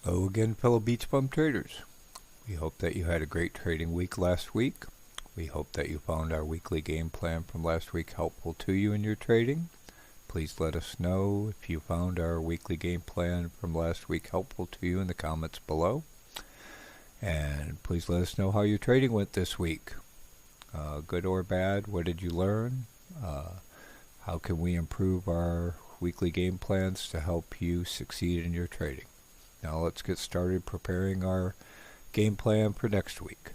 Hello again, fellow BeachBum traders. We hope that you had a great trading week last week. We hope that you found our weekly game plan from last week helpful to you in your trading. Please let us know if you found our weekly game plan from last week helpful to you in the comments below. And please let us know how your trading went this week. Good or bad, what did you learn? How can we improve our weekly game plans to help you succeed in your trading? Now let's get started preparing our game plan for next week.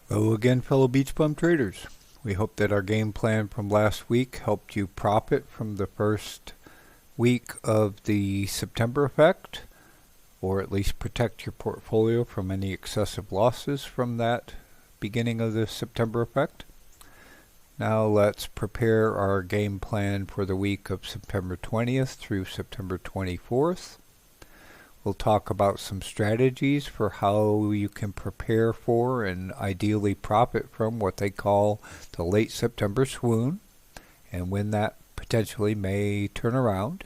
Hello again, fellow BeachBum traders. We hope that our game plan from last week helped you profit from the first week of the September effect, or at least protect your portfolio from any excessive losses from that beginning of the September effect. Now let's prepare our game plan for the week of September 20th through September 24th. We'll talk about some strategies for how you can prepare for and ideally profit from what they call the late September swoon, and when that potentially may turn around.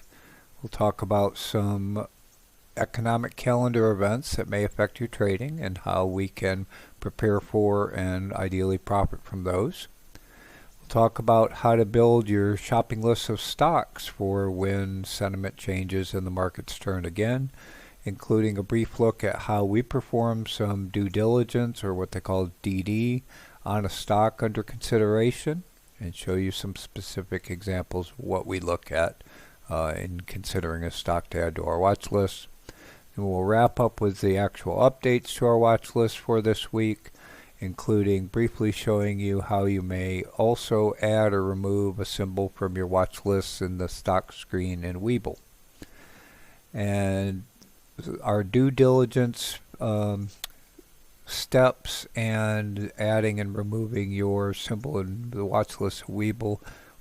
We'll talk about some economic calendar events that may affect your trading and how we can prepare for and ideally profit from those. We'll talk about how to build your shopping list of stocks for when sentiment changes and the markets turn again, including a brief look at how we perform some due diligence, or what they call DD, on a stock under consideration, and show you some specific examples of what we look at in considering a stock to add to our watch list. And we'll wrap up with the actual updates to our watch list for this week, including briefly showing you how you may also add or remove a symbol from your watch lists in the stock screen in Webull. And our due diligence steps and adding and removing your symbol in the watch list of Webull,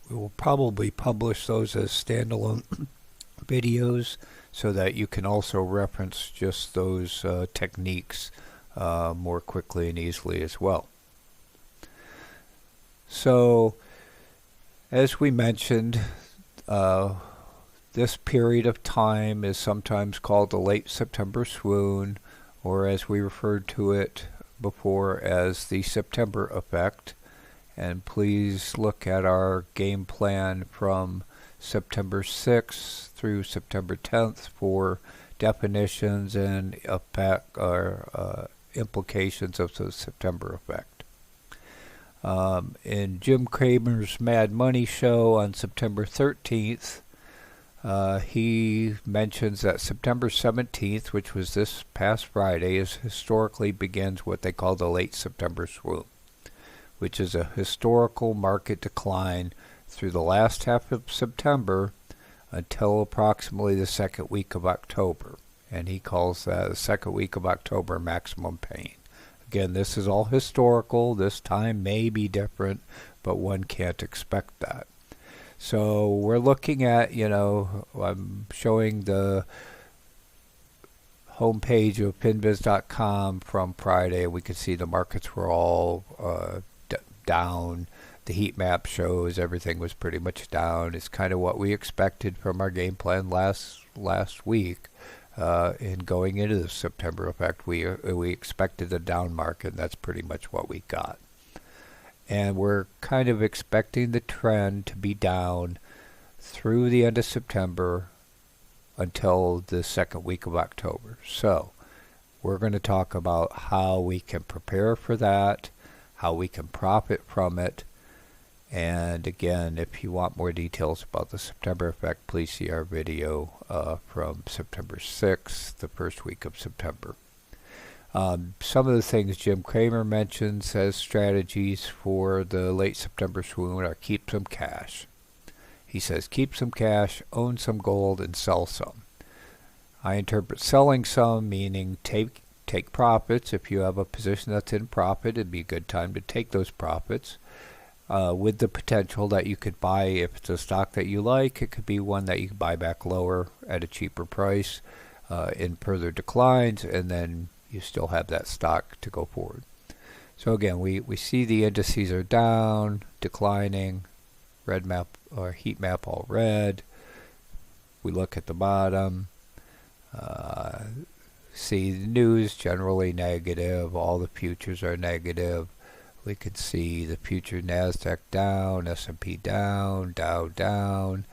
we will probably publish those as standalone videos so that you can also reference just those techniques more quickly and easily as well. So, as we mentioned, this period of time is sometimes called the late September swoon, or as we referred to it before as the September effect. And please look at our game plan from September 6th through September 10th for definitions and effect or implications of the September effect. In Jim Cramer's Mad Money show on September 13th, he mentions that September 17th, which was this past Friday, historically begins what they call the late September swoon, which is a historical market decline through the last half of September until approximately the second week of October. And he calls that the second week of October maximum pain. Again, this is all historical. This time may be different, but one can't expect that. So we're looking at, I'm showing the homepage of pinviz.com from Friday. We could see the markets were all down. The heat map shows everything was pretty much down. It's kind of what we expected from our game plan last week. In going into the September effect, we expected a down market, and that's pretty much what we got. And we're kind of expecting the trend to be down through the end of September until the second week of October. So we're going to talk about how we can prepare for that, how we can profit from it. And again, if you want more details about the September effect, please see our video from September 6th, the first week of September. Some of the things Jim Cramer mentions as strategies for the late September swoon are keep some cash. He says keep some cash, own some gold, and sell some. I interpret selling some meaning take profits. If you have a position that's in profit, it'd be a good time to take those profits. With the potential that you could buy, if it's a stock that you like, it could be one that you could buy back lower at a cheaper price. in further declines, and then you still have that stock to go forward. So again, we see the indices are down, declining, red map or heat map all red. We look at the bottom, see the news generally negative, all the futures are negative. We can see the future NASDAQ down, S&P down, Dow down.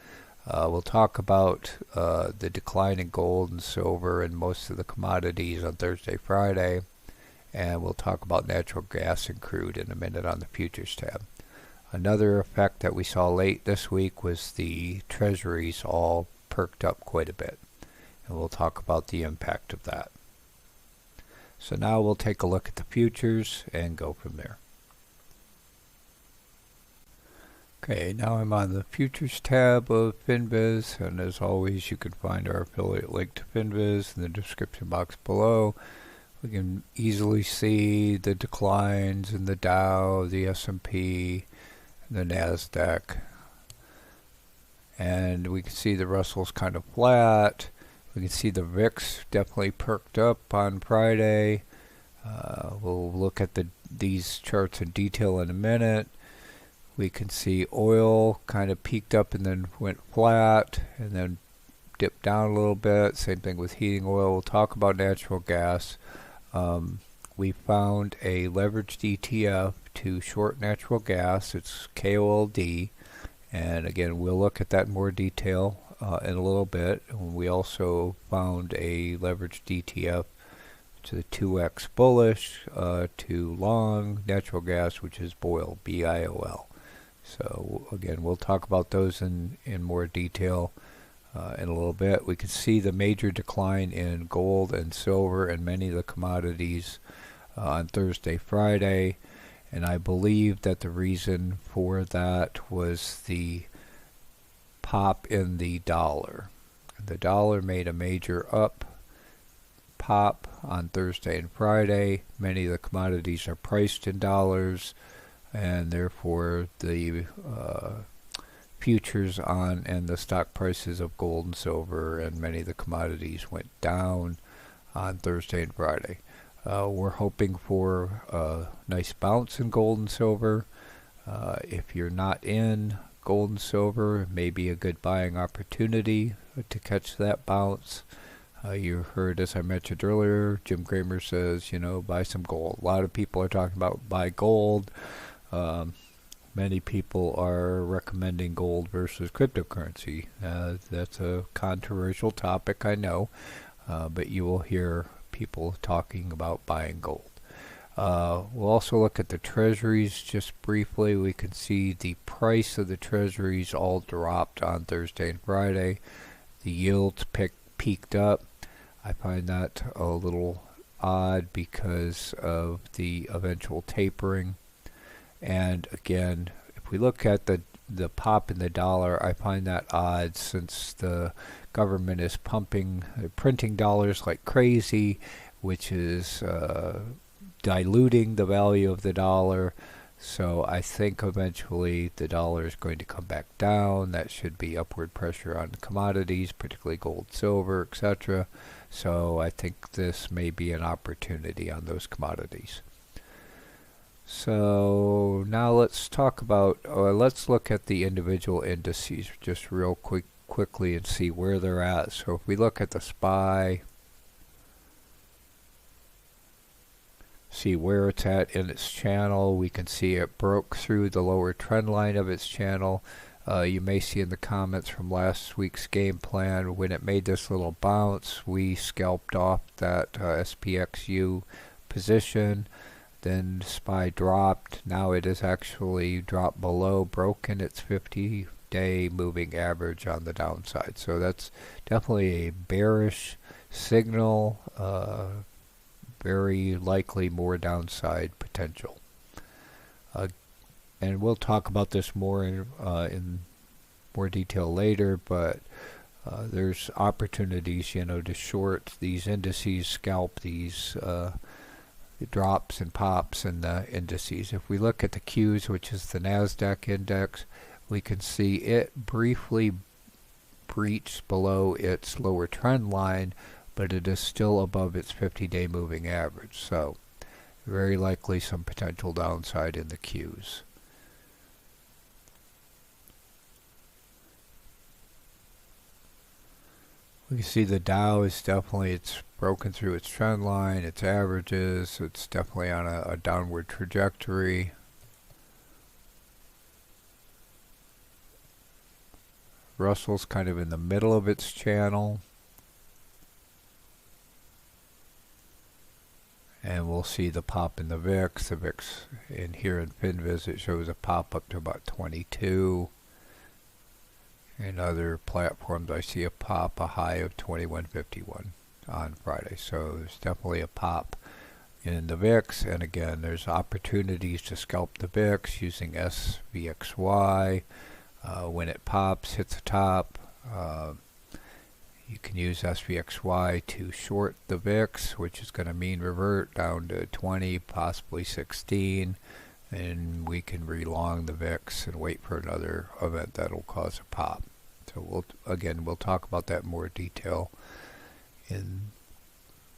We'll talk about the decline in gold and silver and most of the commodities on Thursday, Friday. And we'll talk about natural gas and crude in a minute on the futures tab. Another effect that we saw late this week was the treasuries all perked up quite a bit. And we'll talk about the impact of that. So now we'll take a look at the futures and go from there. Okay, now I'm on the futures tab of FinViz, and as always you can find our affiliate link to FinViz in the description box below. We can easily see the declines in the Dow, the S&P, the NASDAQ. And we can see the Russell's kind of flat. We can see the VIX definitely perked up on Friday. We'll look at these charts in detail in a minute. We can see oil kind of peaked up and then went flat and then dipped down a little bit. Same thing with heating oil. We'll talk about natural gas. We found a leveraged ETF to short natural gas. It's KOLD, and again we'll look at that in more detail in a little bit. And we also found a leveraged ETF to the 2x bullish to long natural gas, which is BOIL, BIOL. So again, we'll talk about those in more detail in a little bit. We can see the major decline in gold and silver and many of the commodities on Thursday, Friday, and I believe that the reason for that was the pop in the dollar. The dollar made a major up pop on Thursday and Friday. Many of the commodities are priced in dollars, and therefore the futures on and the stock prices of gold and silver and many of the commodities went down on Thursday and Friday. We're hoping for a nice bounce in gold and silver. If you're not in gold and silver, it may be a good buying opportunity to catch that bounce. You heard, as I mentioned earlier, Jim Cramer says, buy some gold. A lot of people are talking about buy gold. Many people are recommending gold versus cryptocurrency. That's a controversial topic, I know, but you will hear people talking about buying gold. We'll also look at the treasuries just briefly. We can see the price of the treasuries all dropped on Thursday and Friday. The yields peaked up. I find that a little odd because of the eventual tapering. And again, if we look at the pop in the dollar, I find that odd since the government is printing dollars like crazy, which is diluting the value of the dollar. So I think eventually the dollar is going to come back down. That should be upward pressure on commodities, particularly gold, silver, etc. So I think this may be an opportunity on those commodities. So now let's talk about, let's look at the individual indices just real quickly and see where they're at. So if we look at the SPY, see where it's at in its channel, we can see it broke through the lower trend line of its channel. You may see in the comments from last week's game plan, when it made this little bounce, we scalped off that SPXU position. Then SPY dropped. Now it has actually dropped below, broken its 50-day moving average on the downside. So that's definitely a bearish signal. Very likely more downside potential. And we'll talk about this more in more detail later, but there's opportunities, to short these indices, scalp these drops and pops in the indices. If we look at the Qs, which is the NASDAQ index, we can see it briefly breached below its lower trend line, but it is still above its 50-day moving average, so very likely some potential downside in the Qs. We can see the Dow is definitely, it's broken through its trend line, its averages, it's definitely on a downward trajectory. Russell's kind of in the middle of its channel. And we'll see the pop in the VIX. The VIX in here in FinViz, it shows a pop up to about 22. In other platforms, I see a pop, a high of 21.51 on Friday. So there's definitely a pop in the VIX. And again, there's opportunities to scalp the VIX using SVXY. When it pops, hits the top, you can use SVXY to short the VIX, which is going to mean revert down to 20, possibly 16, and we can relong the VIX and wait for another event that'll cause a pop. So we'll talk about that in more detail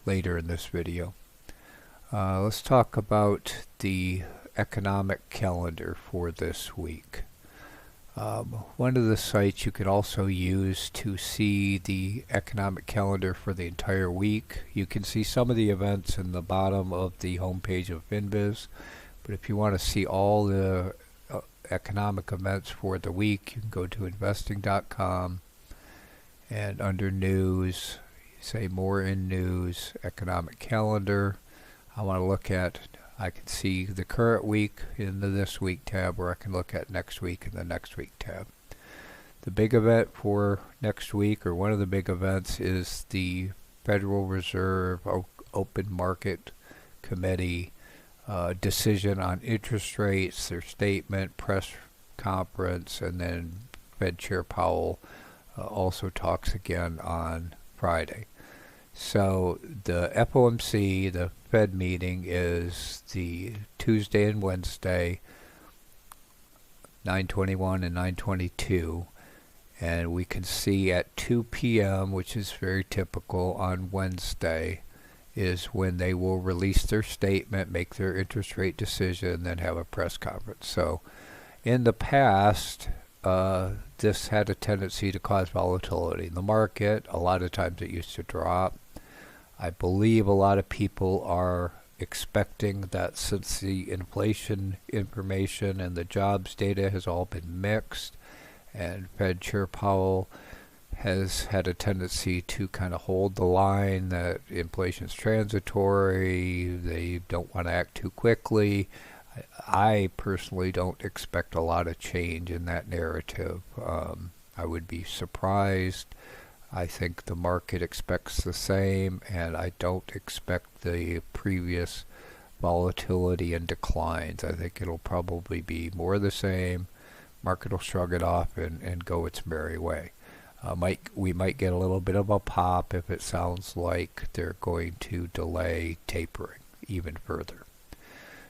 later in this video. Let's talk about the economic calendar for this week. One of the sites you could also use to see the economic calendar for the entire week. You can see some of the events in the bottom of the homepage of FinViz, but if you want to see all the economic events for the week, you can go to investing.com and under news, say more in news, economic calendar. I want to look at, I can see the current week in the this week tab, or I can look at next week in the next week tab. The big event for next week, or one of the big events, is the Federal Reserve Open Market Committee decision on interest rates, their statement, press conference, and then Fed Chair Powell also talks again on Friday. So the FOMC, the Fed meeting, is the Tuesday and Wednesday, 9/21 and 9/22, and we can see at 2 p.m., which is very typical on Wednesday, is when they will release their statement, make their interest rate decision, and then have a press conference. So in the past, this had a tendency to cause volatility in the market. A lot of times it used to drop. I believe a lot of people are expecting that since the inflation information and the jobs data has all been mixed, and Fed Chair Powell has had a tendency to kind of hold the line that inflation's transitory, they don't want to act too quickly. I personally don't expect a lot of change in that narrative. I would be surprised. I think the market expects the same, and I don't expect the previous volatility and declines. I think it'll probably be more of the same. Market will shrug it off and go its merry way. We might get a little bit of a pop if it sounds like they're going to delay tapering even further.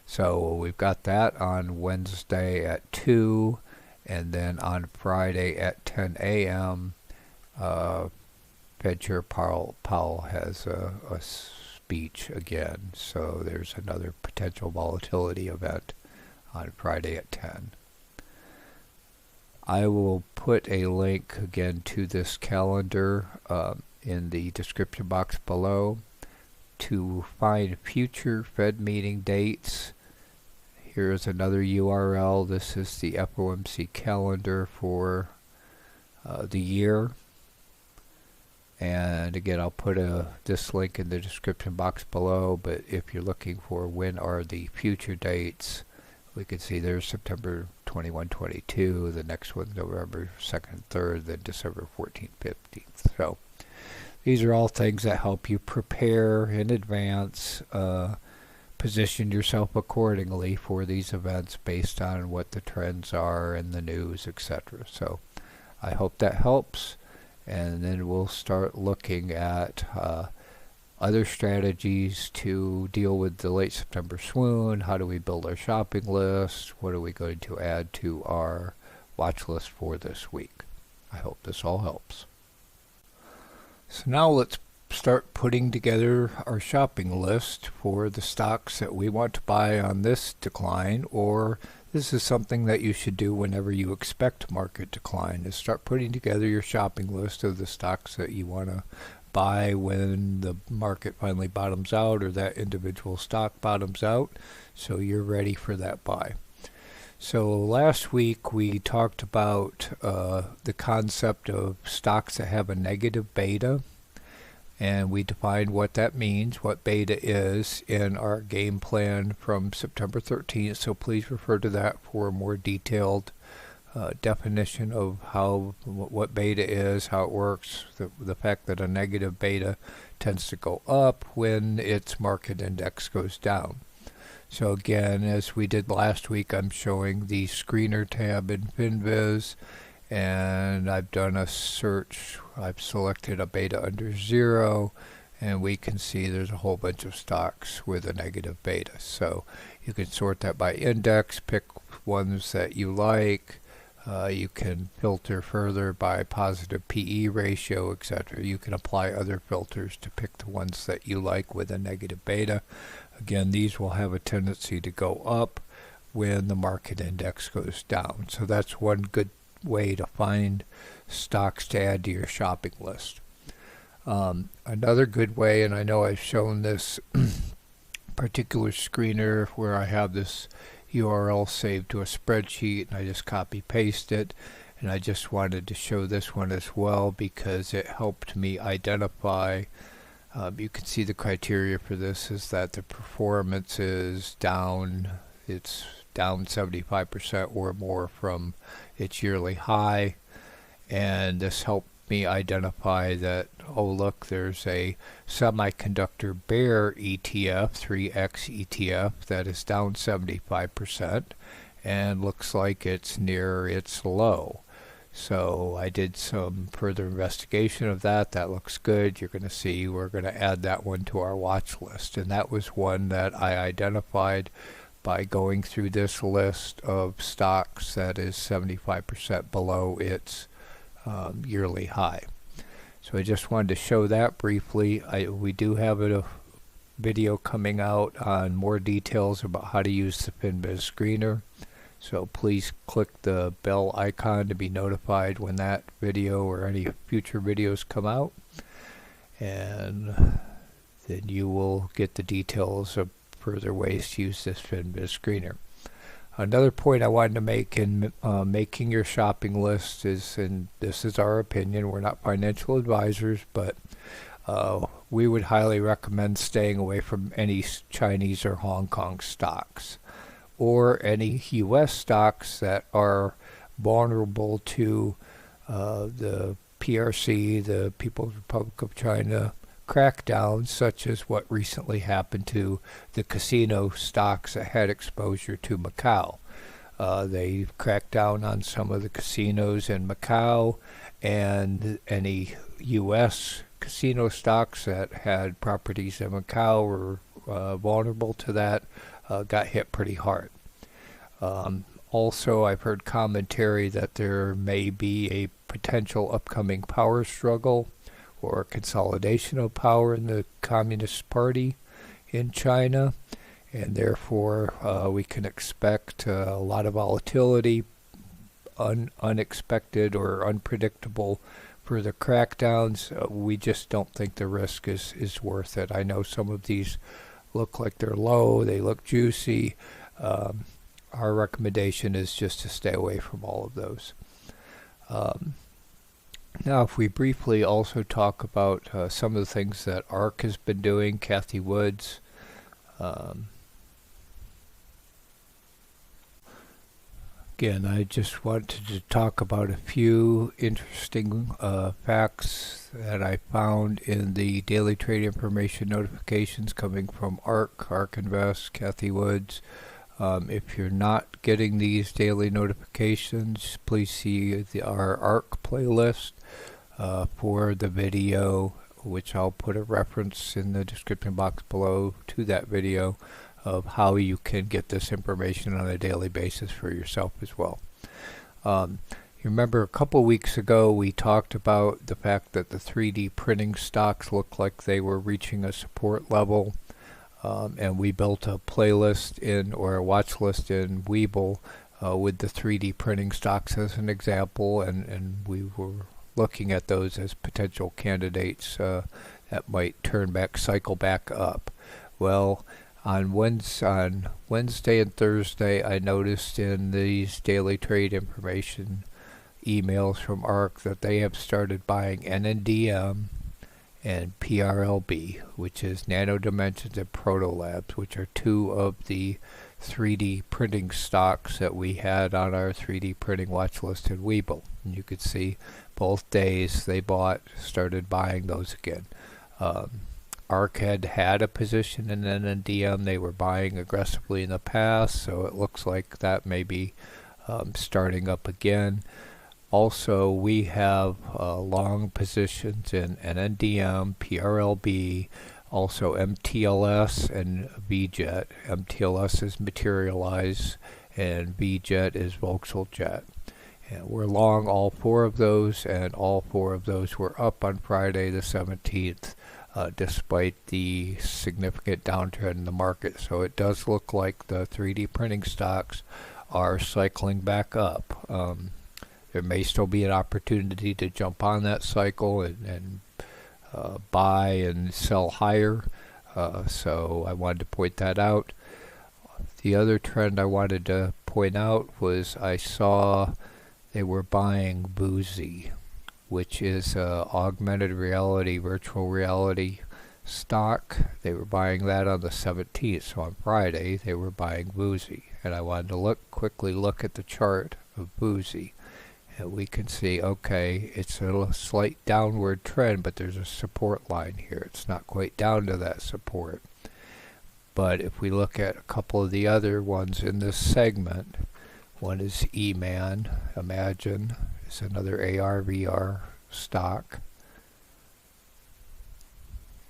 So we've got that on Wednesday at 2, and then on Friday at 10 a.m. Fed Chair Powell has a speech again, so there's another potential volatility event on Friday at 10. I will put a link again to this calendar in the description box below. To find future Fed meeting dates, here's another URL. This is the FOMC calendar for the year. And again, I'll put this link in the description box below, but if you're looking for when are the future dates, we can see there's September 21, 22, the next one November 2nd, 3rd, then December 14th, 15th. So these are all things that help you prepare in advance, position yourself accordingly for these events based on what the trends are and the news, etc. So I hope that helps. And then we'll start looking at other strategies to deal with the late September swoon. How do we build our shopping list? What are we going to add to our watch list for this week? I hope this all helps. So now let's start putting together our shopping list for the stocks that we want to buy on this decline, or this is something that you should do whenever you expect market decline, is start putting together your shopping list of the stocks that you want to buy when the market finally bottoms out or that individual stock bottoms out, so you're ready for that buy. So last week we talked about the concept of stocks that have a negative beta, and we defined what that means, what beta is, in our game plan from September 13th. So please refer to that for a more detailed definition of what beta is, how it works, the fact that a negative beta tends to go up when its market index goes down. So again, as we did last week, I'm showing the screener tab in FinViz, and I've done a search. I've selected a beta under 0, and we can see there's a whole bunch of stocks with a negative beta. So you can sort that by index, pick ones that you like. You can filter further by positive PE ratio, etc. You can apply other filters to pick the ones that you like with a negative beta. Again, these will have a tendency to go up when the market index goes down. So that's one good way to find stocks to add to your shopping list. Another good way, and I know I've shown this particular screener where I have this URL saved to a spreadsheet and I just copy paste it, and I just wanted to show this one as well because it helped me identify. You can see the criteria for this is that the performance is down, it's down 75% or more from its yearly high, and this helped me identify that, oh look, there's a semiconductor bear ETF, 3X ETF, that is down 75% and looks like it's near its low. So I did some further investigation of that. That looks good. You're going to see we're going to add that one to our watch list, and that was one that I identified by going through this list of stocks that is 75% below its yearly high. So I just wanted to show that briefly. We do have a video coming out on more details about how to use the FinViz screener. So please click the bell icon to be notified when that video or any future videos come out, and then you will get the details of further ways to use this FinViz screener. Another point I wanted to make in making your shopping list is, and this is our opinion, we're not financial advisors, but we would highly recommend staying away from any Chinese or Hong Kong stocks, or any U.S. stocks that are vulnerable to the PRC, the People's Republic of China, crackdowns, such as what recently happened to the casino stocks that had exposure to Macau. They cracked down on some of the casinos in Macau, and any U.S. casino stocks that had properties in Macau were vulnerable to that. Got hit pretty hard. Also, I've heard commentary that there may be a potential upcoming power struggle or consolidation of power in the Communist Party in China, and therefore we can expect a lot of volatility, unexpected or unpredictable further crackdowns. We just don't think the risk is worth it. I know some of these look like they're low, they look juicy. Our recommendation is just to stay away from all of those. Now, if we briefly also talk about some of the things that ARK has been doing, Kathy Woods. Again, I just wanted to talk about a few interesting facts that I found in the daily trade information notifications coming from ARK Invest, Kathy Woods. If you're not getting these daily notifications, please see our ARK playlist for the video, which I'll put a reference in the description box below to that video of how you can get this information on a daily basis for yourself as well. You remember a couple weeks ago we talked about the fact that the 3D printing stocks looked like they were reaching a support level, and we built a playlist or a watch list in Webull with the 3D printing stocks as an example, and we were looking at those as potential candidates that might cycle back up. Well, on Wednesday and Thursday, I noticed in these daily trade information emails from ARC that they have started buying NNDM and PRLB, which is Nano Dimensions and Proto Labs, which are two of the 3D printing stocks that we had on our 3D printing watch list in Webull. And you could see both days they started buying those again. ARC had a position in NNDM. They were buying aggressively in the past, so it looks like that may be starting up again. Also, we have long positions in NNDM, PRLB, also MTLS and VJet. MTLS is Materialize and VJet is Volkswagen. And we're long all four of those, and all four of those were up on Friday the 17th, despite the significant downtrend in the market. So it does look like the 3D printing stocks are cycling back up. There may still be an opportunity to jump on that cycle and buy and sell higher. So I wanted to point that out. The other trend I wanted to point out was I saw they were buying Boozy, which is augmented reality, virtual reality stock. They were buying that on the 17th, so on Friday they were buying Boozy. And I wanted to quickly look at the chart of Boozy. And we can see, okay, it's a slight downward trend, but there's a support line here. It's not quite down to that support. But if we look at a couple of the other ones in this segment, one is E-Man, Imagine, is another AR/VR stock.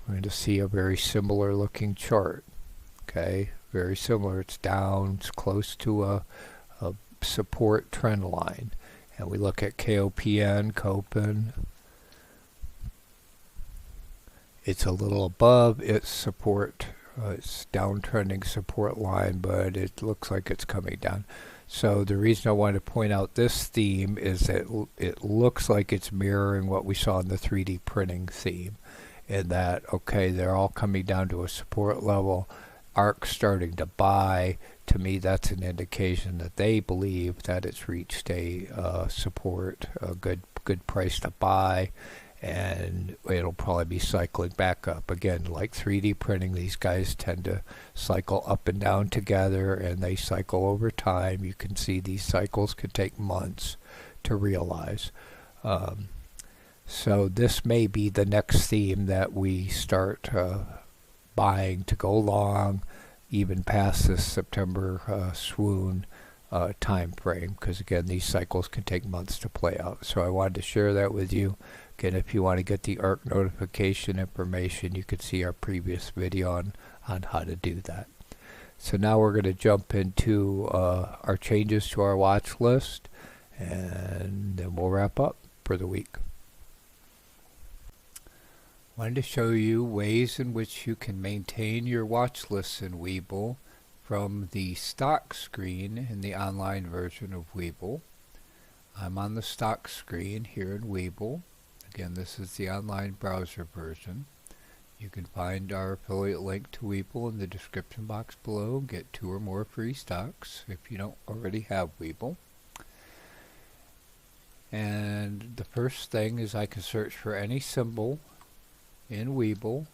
We're going to see a very similar looking chart. Okay, very similar. It's down, it's close to a support trend line. And we look at KOPN, Copen. It's a little above its support, its downtrending support line, but it looks like it's coming down. So the reason I wanted to point out this theme is that it looks like it's mirroring what we saw in the 3D printing theme, in that, okay, they're all coming down to a support level. ARC's starting to buy. To me, that's an indication that they believe that it's reached a support, a good price to buy, and it'll probably be cycling back up. Again, like 3D printing, these guys tend to cycle up and down together, and they cycle over time. You can see these cycles can take months to realize. So this may be the next theme that we start buying to go long, even past this September swoon time frame, because again, these cycles can take months to play out. So I wanted to share that with you. Again, if you want to get the ARC notification information, you can see our previous video on how to do that. So now we're going to jump into our changes to our watch list, and then we'll wrap up for the week. Wanted to show you ways in which you can maintain your watch lists in Webull from the stock screen in the online version of Webull. I'm on the stock screen here in Webull. Again, this is the online browser version. You can find our affiliate link to Webull in the description box below. Get 2 or more free stocks if you don't already have Webull. And the first thing is I can search for any symbol in Webull.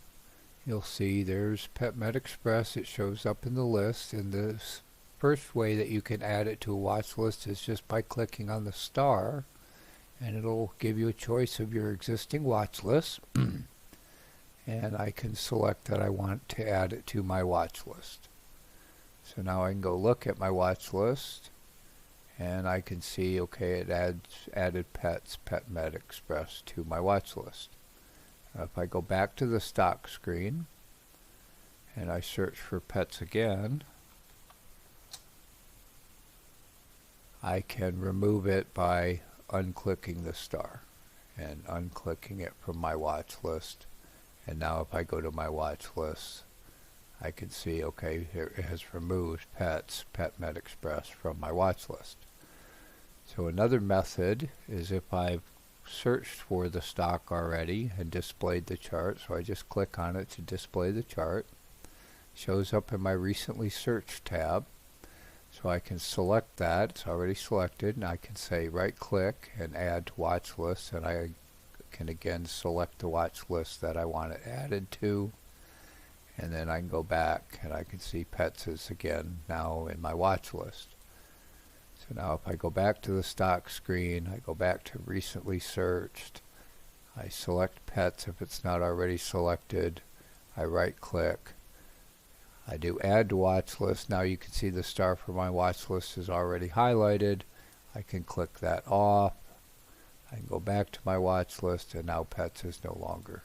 You'll see there's PetMed Express. It shows up in the list, and the first way that you can add it to a watch list is just by clicking on the star, and it'll give you a choice of your existing watch list. And I can select that I want to add it to my watch list. So now I can go look at my watch list, and I can see, okay, it added PetMed Express to my watch list. If I go back to the stock screen and I search for pets again, I can remove it by unclicking the star and unclicking it from my watch list. And now if I go to my watch list, I can see, okay, here it has removed PetMed Express from my watch list. So another method is if I've searched for the stock already and displayed the chart, so I just click on it to display the chart. Shows up in my recently searched tab, so I can select that. It's already selected, and I can say right click and add to watch list, and I can again select the watch list that I want it added to, and then I can go back and I can see pets is again now in my watch list. So now if I go back to the stock screen, I go back to recently searched, I select pets if it's not already selected, I right click, I do add to watch list. Now you can see the star for my watch list is already highlighted. I can click that off. I can go back to my watch list, and now pets is no longer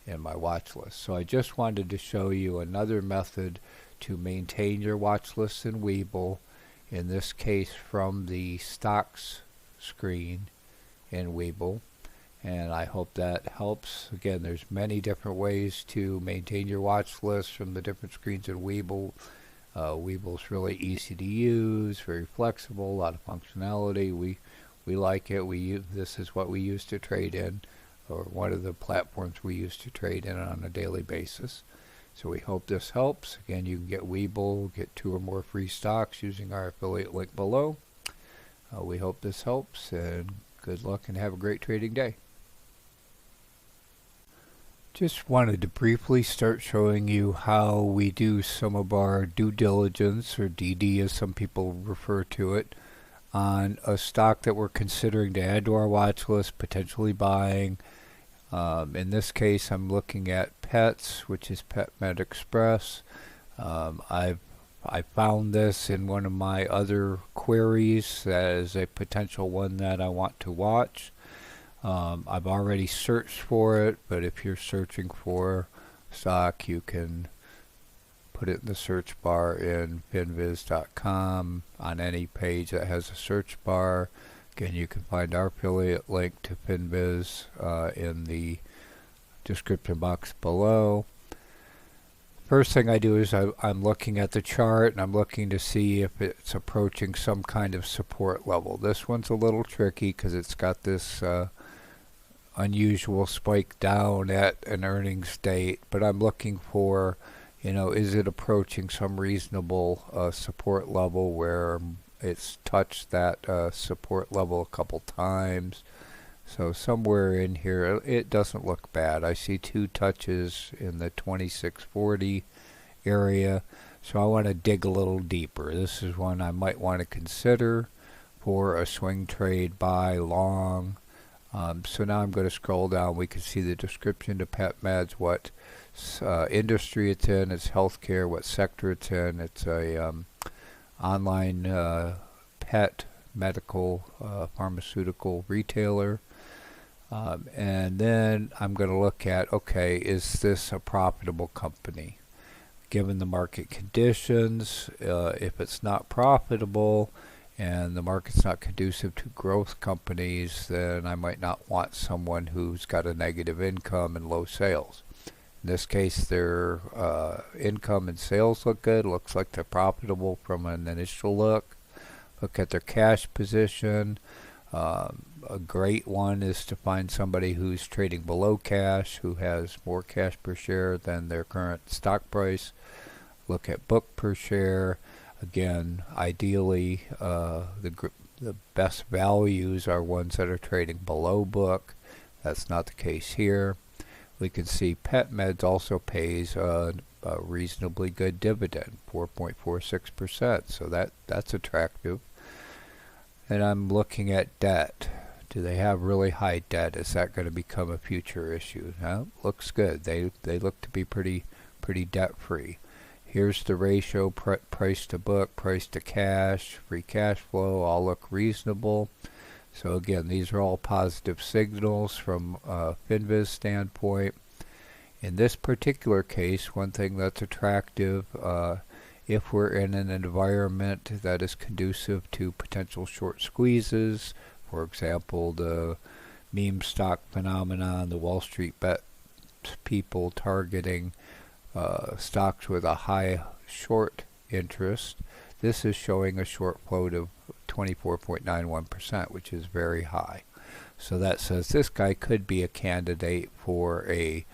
in my watch list. So I just wanted to show you another method to maintain your watch list in Webull, in this case from the stocks screen in Webull. And I hope that helps. Again, there's many different ways to maintain your watch list from the different screens in Webull. Webull's really easy to use, very flexible, a lot of functionality. We like it. This is what we use to trade in, or one of the platforms we use to trade in on a daily basis. So we hope this helps. Again, you can get Webull, get 2 or more free stocks using our affiliate link below. We hope this helps, and good luck and have a great trading day. Just wanted to briefly start showing you how we do some of our due diligence, or DD as some people refer to it, on a stock that we're considering to add to our watch list, potentially buying. In this case, I'm looking at pets, which is PetMed Express. I found this in one of my other queries as a potential one that I want to watch. I've already searched for it, but if you're searching for stock, you can put it in the search bar in finviz.com on any page that has a search bar. Again, you can find our affiliate link to Finviz in the description box below. First thing I do is I'm looking at the chart, and I'm looking to see if it's approaching some kind of support level. This one's a little tricky because it's got this unusual spike down at an earnings date, but I'm looking for, is it approaching some reasonable support level where it's touched that support level a couple times. So somewhere in here, it doesn't look bad. I see 2 touches in the 2640 area, so I want to dig a little deeper. This is one I might want to consider for a swing trade, buy, long. So now I'm going to scroll down. We can see the description to PetMeds, what industry it's in, it's healthcare, what sector it's in. It's a online pet medical pharmaceutical retailer. And then I'm going to look at, okay, is this a profitable company? Given the market conditions, if it's not profitable and the market's not conducive to growth companies, then I might not want someone who's got a negative income and low sales. In this case, their income and sales look good. Looks like they're profitable from an initial look. Look at their cash position. A great one is to find somebody who's trading below cash, who has more cash per share than their current stock price. Look at book per share. Again, ideally, the best values are ones that are trading below book. That's not the case here. We can see PetMeds also pays a reasonably good dividend, 4.46%. So that's attractive. And I'm looking at debt. Do they have really high debt? Is that going to become a future issue? No, looks good. They look to be pretty debt free. Here's the ratio, price to book, price to cash, free cash flow, all look reasonable. So again, these are all positive signals from a Finviz standpoint. In this particular case, one thing that's attractive, if we're in an environment that is conducive to potential short squeezes, For example, the meme stock phenomenon, the Wall Street bet people targeting stocks with a high short interest. This is showing a short float of 24.91%, which is very high. So that says this guy could be a candidate for a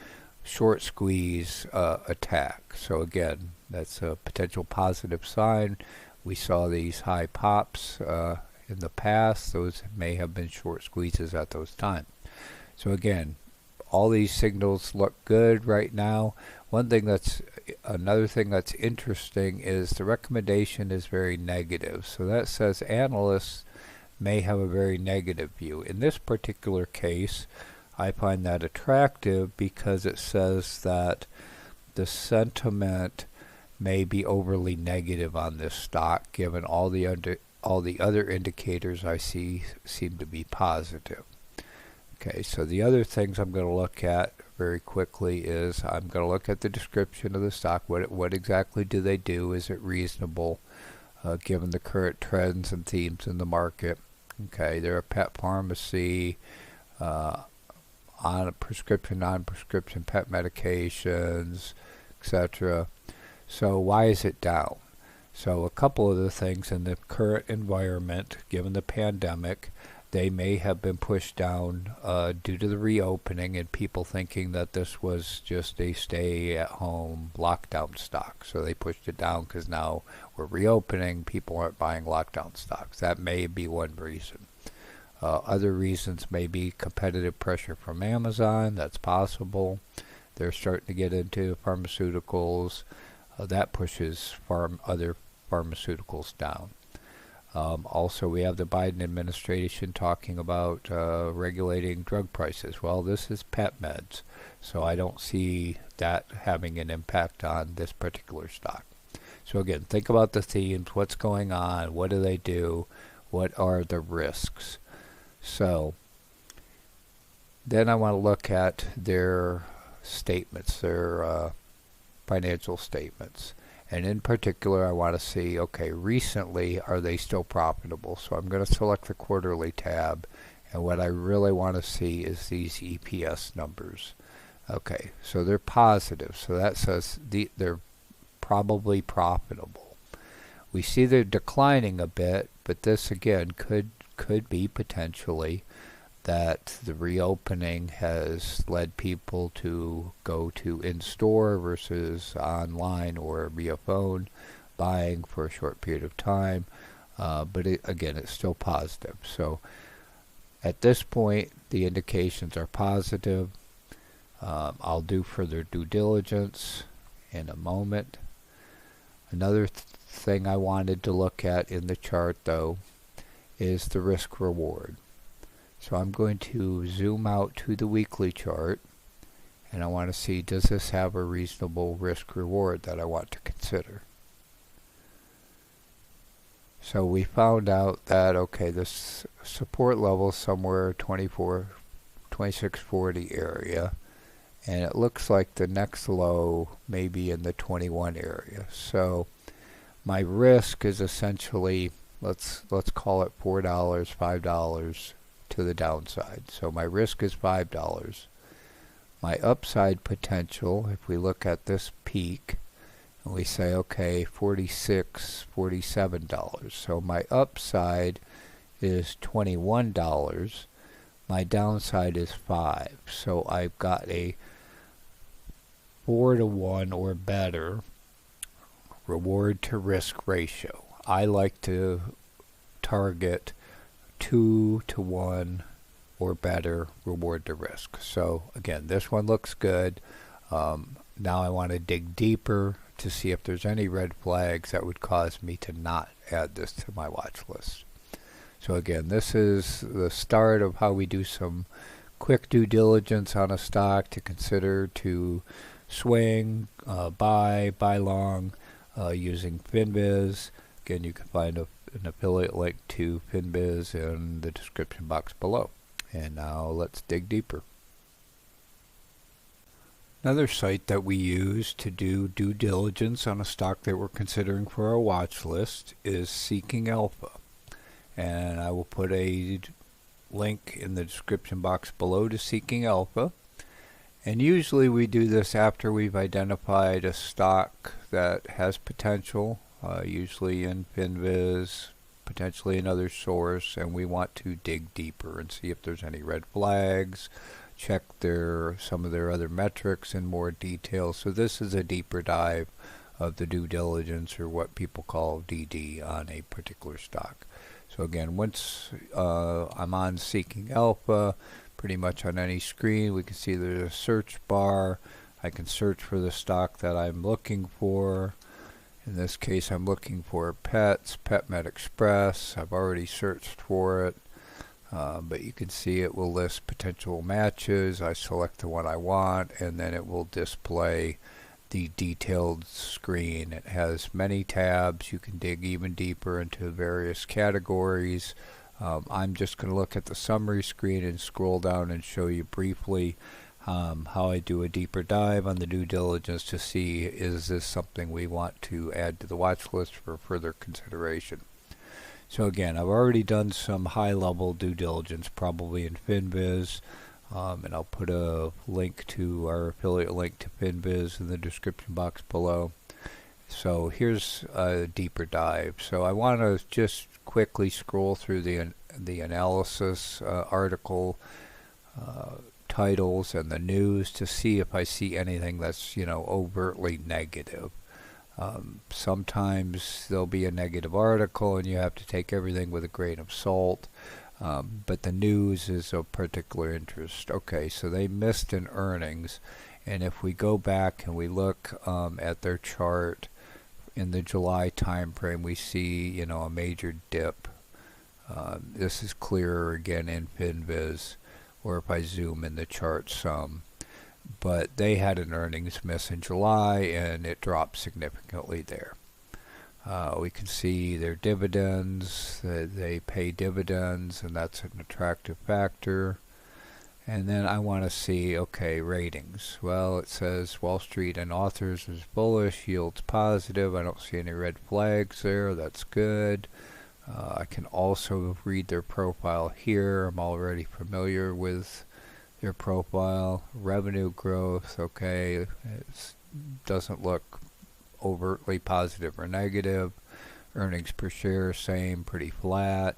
short squeeze attack. So again, that's a potential positive sign. We saw these high pops in the past. Those may have been short squeezes at those times. So again, all these signals look good right now. Another thing that's interesting is the recommendation is very negative. So that says analysts may have a very negative view. In this particular case, I find that attractive because it says that the sentiment may be overly negative on this stock, given all the other indicators I see seem to be positive. Okay, so the other things I'm going to look at very quickly is I'm going to look at the description of the stock. What exactly do they do? Is it reasonable given the current trends and themes in the market? Okay, they're a pet pharmacy, on a prescription, non-prescription pet medications, etc. So why is it down? So a couple of the things in the current environment, given the pandemic, they may have been pushed down due to the reopening and people thinking that this was just a stay-at-home lockdown stock. So they pushed it down because now we're reopening, people aren't buying lockdown stocks. That may be one reason. Other reasons may be competitive pressure from Amazon. That's possible. They're starting to get into pharmaceuticals. That pushes other pharmaceuticals down. Also, we have the Biden administration talking about regulating drug prices. Well, this is pet meds, so I don't see that having an impact on this particular stock. So again, think about the themes, what's going on, what do they do, what are the risks. So then I want to look at their statements, their financial statements. And in particular, I want to see, okay, recently, are they still profitable? So I'm going to select the quarterly tab. And what I really want to see is these EPS numbers. Okay, so they're positive. So that says they're probably profitable. We see they're declining a bit, but this, again, could be potentially that the reopening has led people to go to in-store versus online or via phone, buying for a short period of time. But again, it's still positive. So at this point, the indications are positive. I'll do further due diligence in a moment. Another thing I wanted to look at in the chart, though, is the risk reward. So I'm going to zoom out to the weekly chart, and I want to see, does this have a reasonable risk reward that I want to consider? So we found out that, okay, this support level is somewhere 2640 area, and it looks like the next low may be in the 21 area. So my risk is essentially, let's call it $4, $5 to the downside. So my risk is $5. My upside potential, if we look at this peak, and we say, okay, $46, $47. So my upside is $21. My downside is $5. So I've got a 4-to-1 or better reward to risk ratio. I like to target 2-to-1 or better reward to risk. So again, this one looks good. Now I want to dig deeper to see if there's any red flags that would cause me to not add this to my watch list. So again, this is the start of how we do some quick due diligence on a stock to consider to swing, buy long, using FinViz. Again, you can find an affiliate link to FinViz in the description box below. And now let's dig deeper. Another site that we use to do due diligence on a stock that we're considering for our watch list is Seeking Alpha. And I will put a link in the description box below to Seeking Alpha. And usually we do this after we've identified a stock that has potential, usually in FinViz, potentially another source, and we want to dig deeper and see if there's any red flags, check some of their other metrics in more detail. So this is a deeper dive of the due diligence, or what people call DD, on a particular stock. So again, once I'm on Seeking Alpha, pretty much on any screen, we can see there's a search bar. I can search for the stock that I'm looking for. In this case, I'm looking for pets, PetMed Express. I've already searched for it, but you can see it will list potential matches. I select the one I want, and then it will display the detailed screen. It has many tabs. You can dig even deeper into various categories. I'm just going to look at the summary screen and scroll down and show you briefly how I do a deeper dive on the due diligence to see, is this something we want to add to the watch list for further consideration. So again, I've already done some high-level due diligence, probably in FinViz, and I'll put a link to our affiliate link to FinViz in the description box below. So here's a deeper dive. So I want to just quickly scroll through the analysis article titles and the news to see if I see anything that's, overtly negative. Sometimes there'll be a negative article and you have to take everything with a grain of salt, but the news is of particular interest. Okay, so they missed in earnings, and if we go back and we look at their chart in the July time frame, we see a major dip. This is clearer again in FinViz, or if I zoom in the chart some. But they had an earnings miss in July, and it dropped significantly there. We can see their dividends. They pay dividends, and that's an attractive factor. And then I want to see, okay, ratings. Well, it says Wall Street and authors is bullish, yields positive. I don't see any red flags there. That's good. I can also read their profile here. I'm already familiar with their profile. Revenue growth, okay, it doesn't look overtly positive or negative. Earnings per share, same, pretty flat.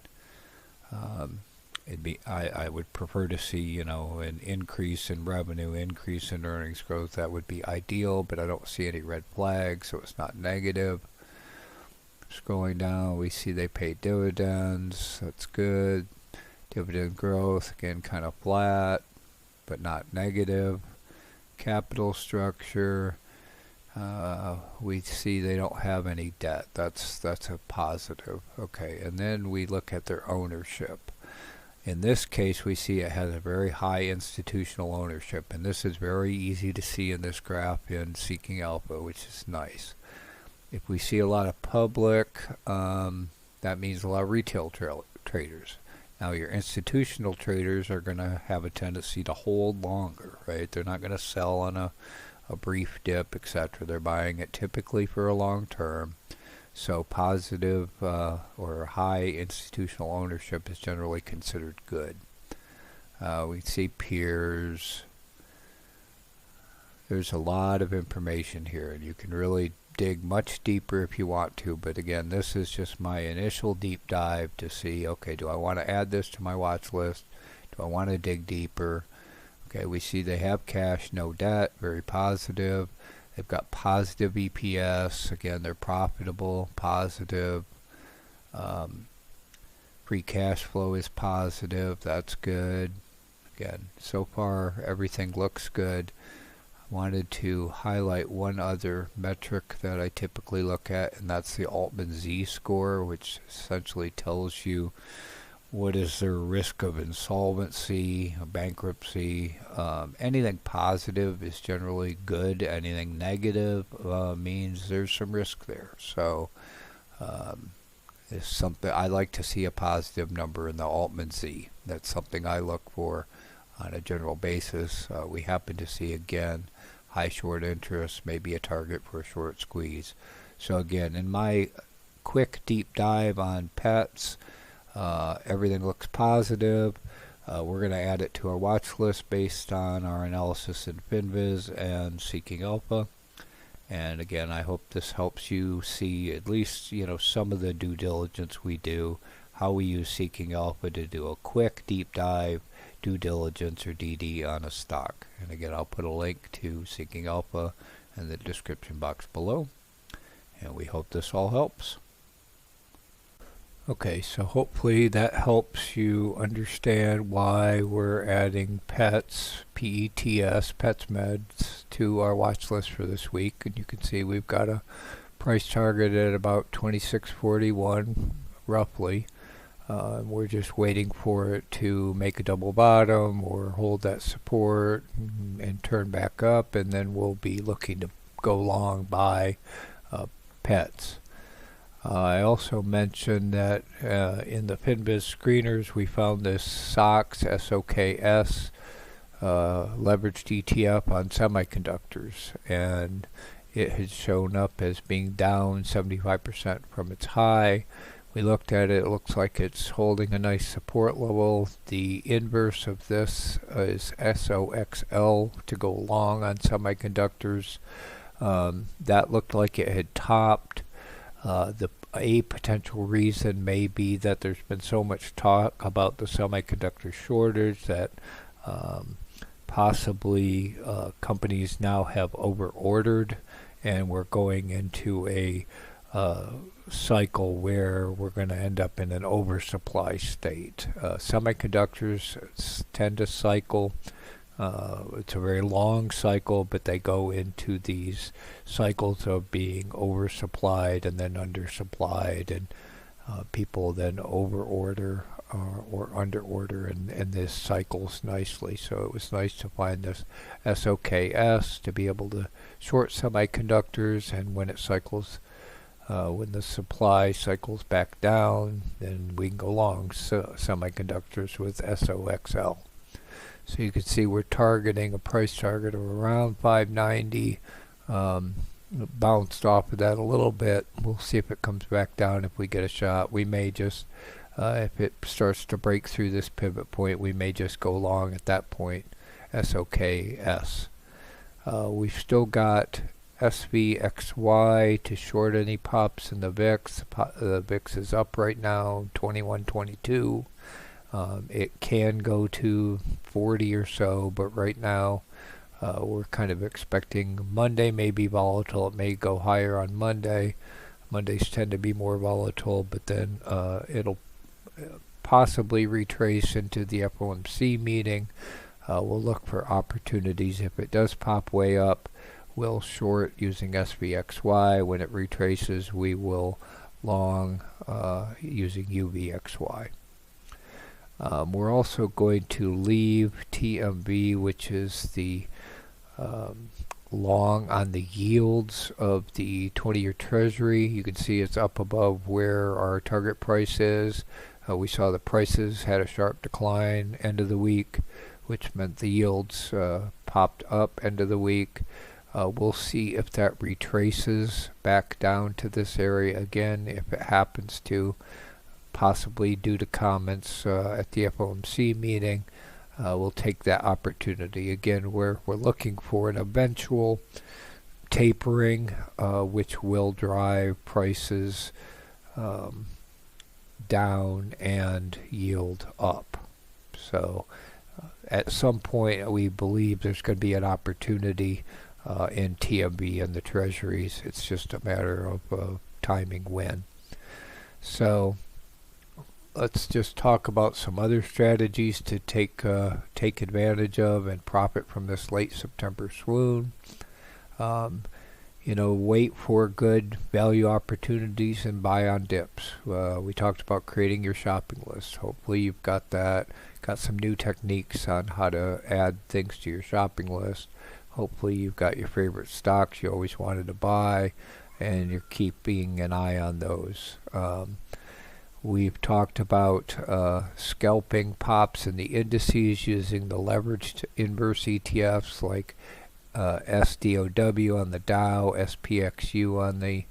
I would prefer to see, an increase in revenue, increase in earnings growth. That would be ideal, but I don't see any red flags, so it's not negative. Scrolling down, we see they pay dividends. That's good. Dividend growth, again, kind of flat, but not negative. Capital structure, we see they don't have any debt. That's a positive. Okay, and then we look at their ownership. In this case, we see it has a very high institutional ownership, and this is very easy to see in this graph in Seeking Alpha, which is nice. If we see a lot of public, that means a lot of retail traders. Now, your institutional traders are going to have a tendency to hold longer, right? They're not going to sell on a brief dip, etc. They're buying it typically for a long term. So positive or high institutional ownership is generally considered good. We see peers. There's a lot of information here, and you can really dig much deeper if you want to, but again, this is just my initial deep dive to see, okay, do I want to add this to my watch list? Do I want to dig deeper? Okay, we see they have cash, no debt, very positive. They've got positive EPS. Again, they're profitable, positive. Free cash flow is positive. That's good. Again, so far everything looks good. I wanted to highlight one other metric that I typically look at, and that's the Altman Z score, which essentially tells you what is their risk of insolvency, bankruptcy. Anything positive is generally good. Anything negative means there's some risk there. So it's something I like to see, a positive number in the Altman Z. That's something I look for on a general basis. We happen to see, again, high short interest, maybe a target for a short squeeze. So again, in my quick deep dive on pets, everything looks positive. We're going to add it to our watch list based on our analysis in FinViz and Seeking Alpha. And again, I hope this helps you see at least, some of the due diligence we do, how we use Seeking Alpha to do a quick deep dive due diligence or DD on a stock. And again, I'll put a link to Seeking Alpha in the description box below. And we hope this all helps. Okay, so hopefully that helps you understand why we're adding pets, PETS, pets meds, to our watch list for this week. And you can see we've got a price target at about 26.41 roughly. We're just waiting for it to make a double bottom or hold that support and turn back up, and then we'll be looking to go long buy pets. I also mentioned that in the FinViz screeners we found this SOX, SOKS, leveraged ETF on semiconductors, and it had shown up as being down 75% from its high. We looked at it, it looks like it's holding a nice support level. The inverse of this is SOXL to go long on semiconductors. That looked like it had topped. A potential reason may be that there's been so much talk about the semiconductor shortage that possibly companies now have over-ordered, and we're going into a cycle where we're going to end up in an oversupply state. Semiconductors tend to cycle. It's a very long cycle, but they go into these cycles of being oversupplied and then undersupplied, and people then overorder or underorder, and this cycles nicely. So it was nice to find this SOKS to be able to short semiconductors, and when it cycles, when the supply cycles back down, then we can go long semiconductors with SOXL. So you can see we're targeting a price target of around 590. Bounced off of that a little bit. We'll see if it comes back down if we get a shot. We may just, if it starts to break through this pivot point, we may just go long at that point, SOKS. We've still got SVXY to short any pops in the VIX. The VIX is up right now, 21.22. It can go to 40 or so, but right now we're kind of expecting Monday may be volatile. It may go higher on Monday. Mondays tend to be more volatile, but then it'll possibly retrace into the FOMC meeting. We'll look for opportunities. If it does pop way up, we'll short using SVXY. When it retraces, we will long using UVXY. We're also going to leave TMV, which is the long on the yields of the 20-year Treasury. You can see it's up above where our target price is. We saw the prices had a sharp decline end of the week, which meant the yields popped up end of the week. We'll see if that retraces back down to this area again. If it happens to, possibly due to comments at the FOMC meeting, we'll take that opportunity. Again, we're looking for an eventual tapering, which will drive prices down and yield up. So at some point, we believe there's going to be an opportunity in TMB and the Treasuries. It's just a matter of timing when. So let's just talk about some other strategies to take advantage of and profit from this late September swoon. Wait for good value opportunities and buy on dips. We talked about creating your shopping list. Hopefully you've got that. Got some new techniques on how to add things to your shopping list. Hopefully you've got your favorite stocks you always wanted to buy, and you're keeping an eye on those. We've talked about scalping pops in the indices using the leveraged inverse ETFs like SDOW on the Dow, SPXU on the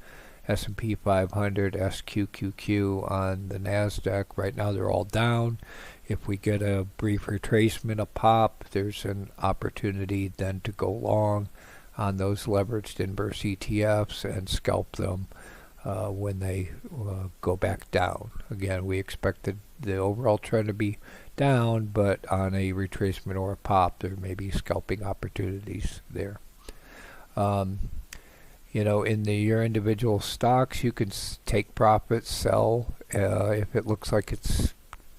S&P 500, SQQQ on the NASDAQ. Right now they're all down. If we get a brief retracement, a pop, there's an opportunity then to go long on those leveraged inverse ETFs and scalp them when they go back down. Again, we expect the overall trend to be down, but on a retracement or a pop, there may be scalping opportunities there. In your individual stocks, you can take profits, sell if it looks like it's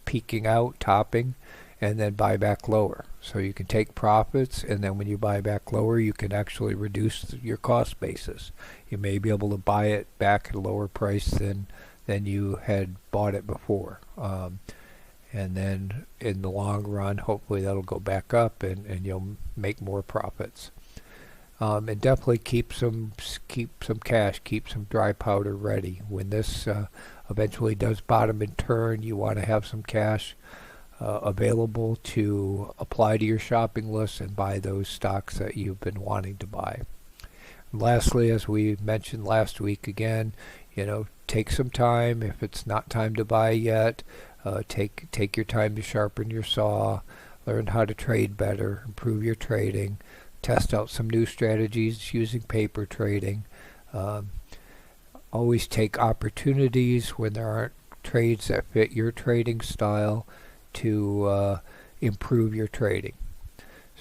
peaking out, topping, and then buy back lower. So you can take profits, and then when you buy back lower, you can actually reduce your cost basis. You may be able to buy it back at a lower price than you had bought it before. And then in the long run, hopefully that'll go back up and you'll make more profits. And definitely keep some cash, keep some dry powder ready. When this eventually does bottom and turn, you want to have some cash available to apply to your shopping list and buy those stocks that you've been wanting to buy. And lastly, as we mentioned last week again, take some time. If it's not time to buy yet, take your time to sharpen your saw, learn how to trade better, improve your trading, test out some new strategies using paper trading. Always take opportunities when there aren't trades that fit your trading style to improve your trading.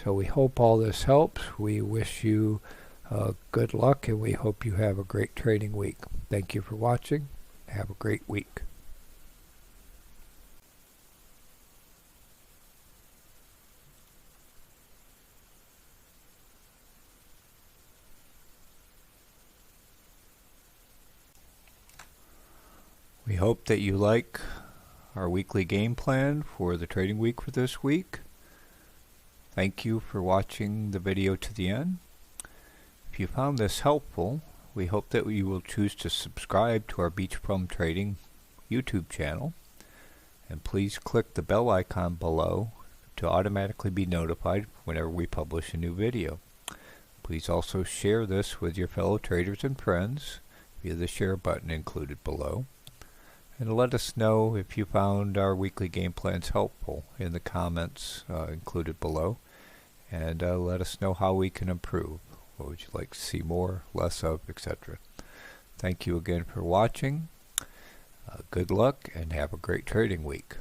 So we hope all this helps. We wish you good luck, and we hope you have a great trading week. Thank you for watching. Have a great week. We hope that you like our weekly game plan for the trading week for this week. Thank you for watching the video to the end. If you found this helpful, we hope that you will choose to subscribe to our BeachBum Trading YouTube channel. And please click the bell icon below to automatically be notified whenever we publish a new video. Please also share this with your fellow traders and friends via the share button included below. And let us know if you found our weekly game plans helpful in the comments included below. And let us know how we can improve. What would you like to see more, less of, etc. Thank you again for watching. Good luck and have a great trading week.